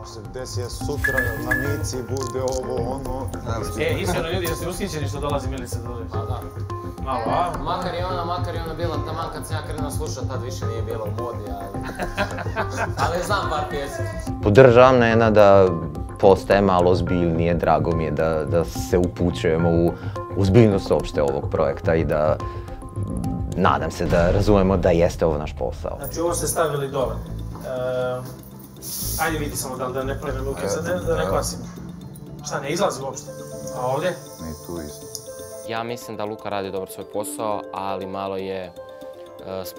se desi sutra na mici bude ovo, ono... Iskreno ljudi, jeste ushićeni što dolazi Milica Đurić? Da. Malo, a? Makar je ona bila taman kad sam ja krenuo slušat, tad više nije bila u modi, ali znam par pjesmi. Podržavam Nena da postaje malo ozbiljnije, drago mi je da se upućujemo u ozbiljnost uopšte ovog projekta i da nadam se da razumemo da jeste ovo naš posao. Znači ovo ste stavili dole. Ajde vidi samo da ne pravim ruke, sad da ne kvasim. Šta, ne izlazi uopšte? A ovdje? Ne, tu isto. Ja mislim da Luka radi dobro svoj posao, ali malo je...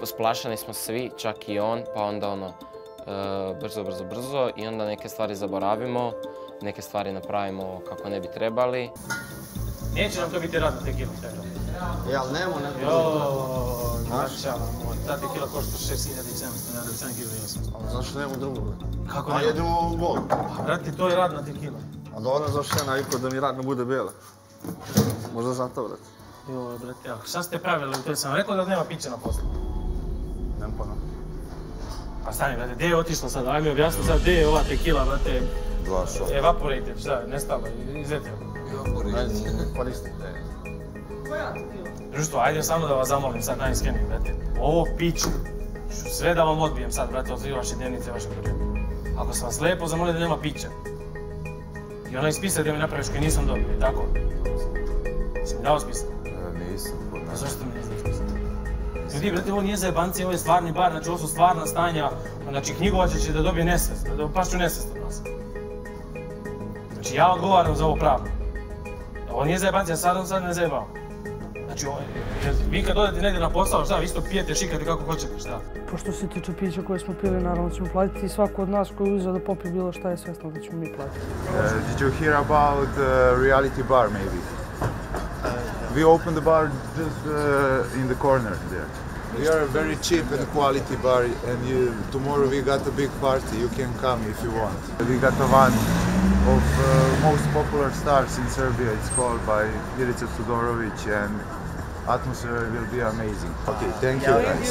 Splašeni smo svi, čak i on, pa onda ono... brzo i onda neke stvari zaboravimo, neke stvari napravimo kako ne bi trebali. Neće nam to biti radno tekila. Jel, nemo neko... Jooo, načala moj, ta tekila košta 6.700, ne da 7.800. Zašto nemo drugo? Kako A ne? jedemo ovu bolu. Brati, to je radna tekila. A dobro, zašto ja navikao da mi radno bude bijela? Možda zato, brate. Joj, brate, šta ste pravili u toj? Sam rekao da nema pića na poslu. Nem pojma. Pa stani, brate, gdje je otišla sad? Ajme objasni sad gdje je ova tekila, brate. 2 šopa. Evaporated, šta, nestala, izletio. Koristite. Društvo, ajde samo da vas zamolim sad najiskrenije, brate. Ovo piću, sve da vam odbijem sad, brate, od vaše dnevnice, vaše budžete. Ako sam vas lijepo zamolio da nema pića. I onaj spisak gdje mi napraviš koji nisam dobio, tako? Sam mi dao spisak? Nisam. A zašto mi ne znam spisak? Ljudi, brate, ovo nije za jebanci, ovo je stvarni bar, znači ovo su stvarna stanja. Znači knjigovača će da dobije nesvest, da pašću nesvest od nas. Znači ja odgovaram za ovo pravo. Ovo nije za jebanci, ja sad ne zajebam. Znači, vi kad odete negdje na posao, šta, vi isto pijete, šikate kako hoćete, šta? Što se tiče pića koje smo pili, naravno ćemo platiti i svako od nas koji uzeo da popije bilo šta je svjesno da ćemo mi platiti. Did you hear about reality bar maybe? We opened the bar just in the corner there. We are a very cheap and quality bar, and tomorrow we got a big party. You can come if you want. We got one of most popular stars in Serbia. It's called by Milica Todorović, and atmosphere will be amazing. Okay, thank you guys.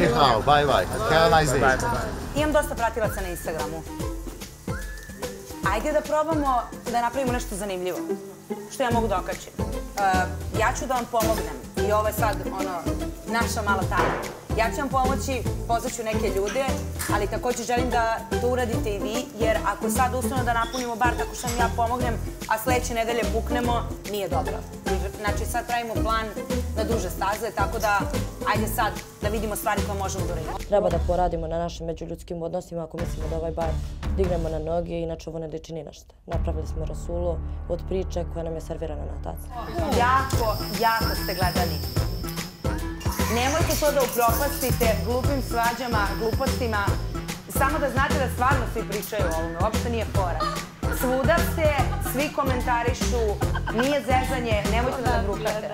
Ni hao, bye bye. Have a nice day. Imam dosta pratilaca na Instagramu. Ajde da probamo da napravimo nešto zanimljivo. Što ja mogu da okačim. Ja ću da vam pomognem. I ovo je sad, naša mala tajna. Ja ću vam pomoći, pozvaću neke ljude, ali također želim da to uradite i vi, jer ako sad ustavno da napunimo bar tako što vam ja pomognem, a sljedeće nedelje puknemo, nije dobro. Znači sad pravimo plan na duže staze, tako da ajde sad da vidimo stvari koje možemo da uradimo. Treba da poradimo na našim međuljudskim odnosima ako mislimo da ovaj bar dignemo na noge, inače ovo ne liči ni na šta. Napravili smo rasulo od priče koja nam je servirana na taci. Jako ste gledani. Nemojte to da upropastite glupim svađama, glupostima. Samo da znate da stvarno svi pričaju o ovome, uopšte nije fora. Svuda ste, svi komentarišu, nije zezanje, nemojte da nam brukate.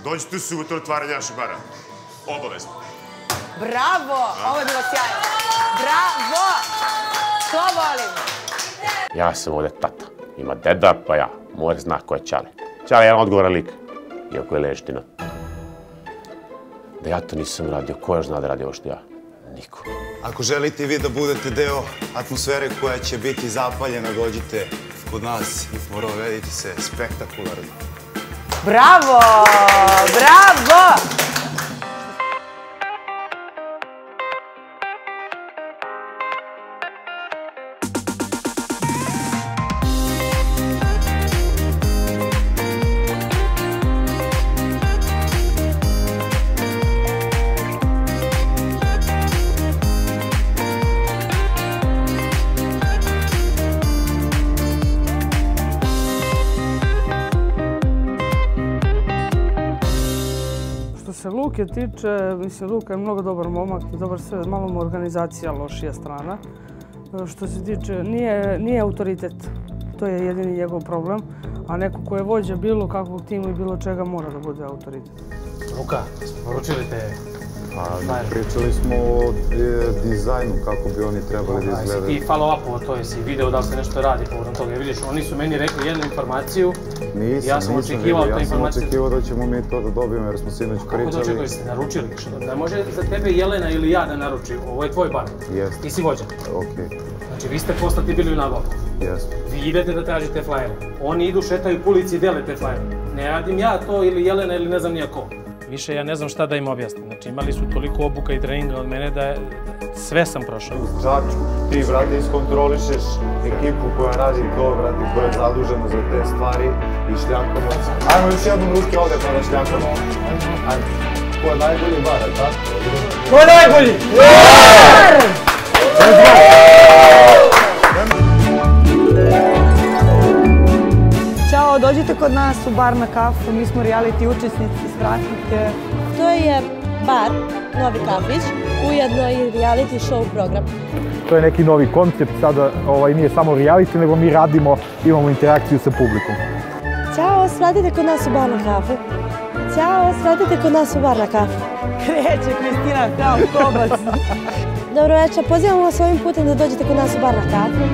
Dođite sutra otvaranje našeg bara. Obavezno. Bravo! Ovo je bilo sjajno. Bravo! To volim. Ja sam ovdje tata. Ima deda, pa ja. Moj zna ko je Ćale. Ćale je jedan odgovoran lik. Iako je leština. Da ja to nisam radio, ko još zna da radi ovo što ja? Niko. Ako želite vi da budete deo atmosfere koja će biti zapaljena, dođite kod nas i provedite se spektakularno. Bravo! Bravo! Što se Luke tiče, mislim, Luka je mnogo dobar momak i dobar sve, malo mu organizacija lošija strana. Što se tiče, nije autoritet, to je jedini njegov problem, a neko ko je vođa bilo kakvog tima i bilo čega mora da bude autoritet. Luka, poručili te Pričali smo o dizajnu, kako bi oni trebali da izgledaju. I follow-up to jesi video da li se nešto radi povodom toga. Vidiš, oni su meni rekli jednu informaciju, ja sam očekivao tu informaciju. Ja sam očekivao da ćemo mi to da dobijemo jer smo sinoć pričali. Kako da očekuješ, ste naručili? Da može za tebe Jelena ili ja da naruči, ovo je tvoj bar. Jest. Ti si vođa. Okej. Znači vi ste poslati bili u nabavku. Jest. Vi idete da tražite flajere. Oni idu, šetaju po ulici i dele te flajere. Ne radim ja to ili Jelena ili ne znam nijako. Više ja ne znam šta da im objasnim. Znači imali su toliko obuka i treninga od mene da sve sam prošao. U Čačku ti, brate, iskontrolišeš ekipu koja radi to, brate, koja je zadužena za te stvari i šljakamo. Ajmo još jednom ruke ovde pa da šljakamo. Ajmo. Ko je najbolji bar, tako? Ko je najbolji? Ćao, dođite kod nas u bar na kafu, mi smo reality učesnici, svratite. To je bar, novi kafić, ujedno i reality show program. To je neki novi koncept, sada nije samo reality, nego mi radimo, imamo interakciju sa publikom. Ćao, svratite kod nas u bar na kafu. Ćao, svratite kod nas u bar na kafu. Kreće Kristina kao kobac. Dobro večer, pozivamo vas ovim putem da dođete kod nas u bar na kafu.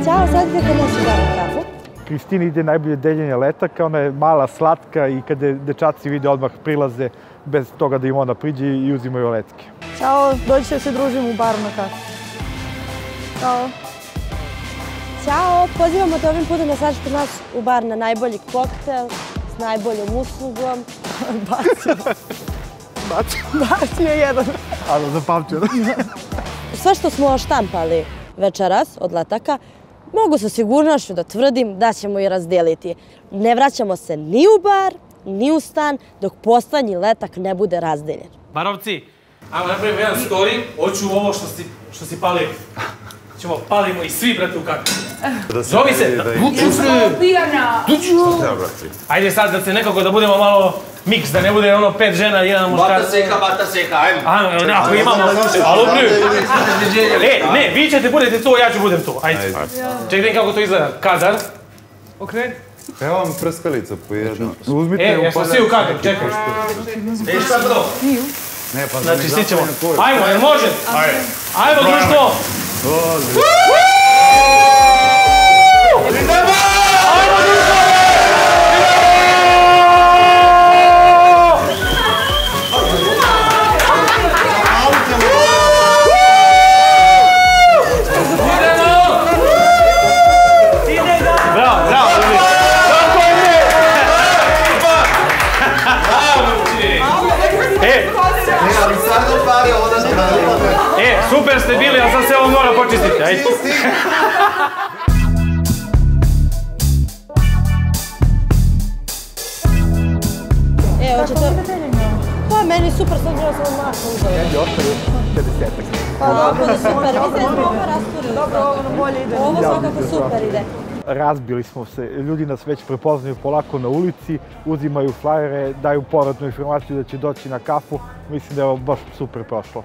Ćao, svratite kod nas u bar na kafu. Kristini ide najbolje deljenje letaka, ona je mala, slatka i kada dečaci vide odmah prilaze bez toga da im ona priđe i uzimaju letke. Ćao, dođite da se družimo u bar na kafu. Ćao. Ćao, pozivamo te ovim putem da slađeš kod nas u bar na najbolji koktel, s najboljom uslugom. Bacio jedan. Ali zapamćeno. Sve što smo štampali večeras od letaka, mogu sa sigurnošću da tvrdim da ćemo i razdeliti. Ne vraćamo se ni u bar, ni u stan, dok poslednji letak ne bude razdeljen. Barovci, ajmo napravimo jedan story, hoću ovo što si palio. Ćemo palimo i svi, brate, u kakvu. Zovi se! Ajde sad da se nekako da budemo malo miks, da ne bude ono 5 žena i jedan muškar. Bata seka, ajmo. Ajmo, ako imamo. Alo, ne, vi ćete budete tu, ja ću budem tu. Ajde. Čekaj kako to izgleda. Kadar. Okreni. Evo vam prskalica po jedno. Jesmo svi u kadru, čekaj. Šta to? Ne, pa znači, svi ćemo. Ajmo, jer može? Ajmo, društvo! Super ste bili, ali sad se ovo mora počistiti, ajde. Hoćete... Pa, meni super, sad bila sam masa uzela. Meni ostaje 50-ak. Pa dobro, da super, vi ste ovo rasturili. Dobro, ovo bolje ide. Ovo svakako super ide. Razbili smo se, ljudi nas već prepoznaju polako na ulici, uzimaju flajere, daju povratnu informaciju da će doći na kafu. Mislim da je ovo baš super prošlo.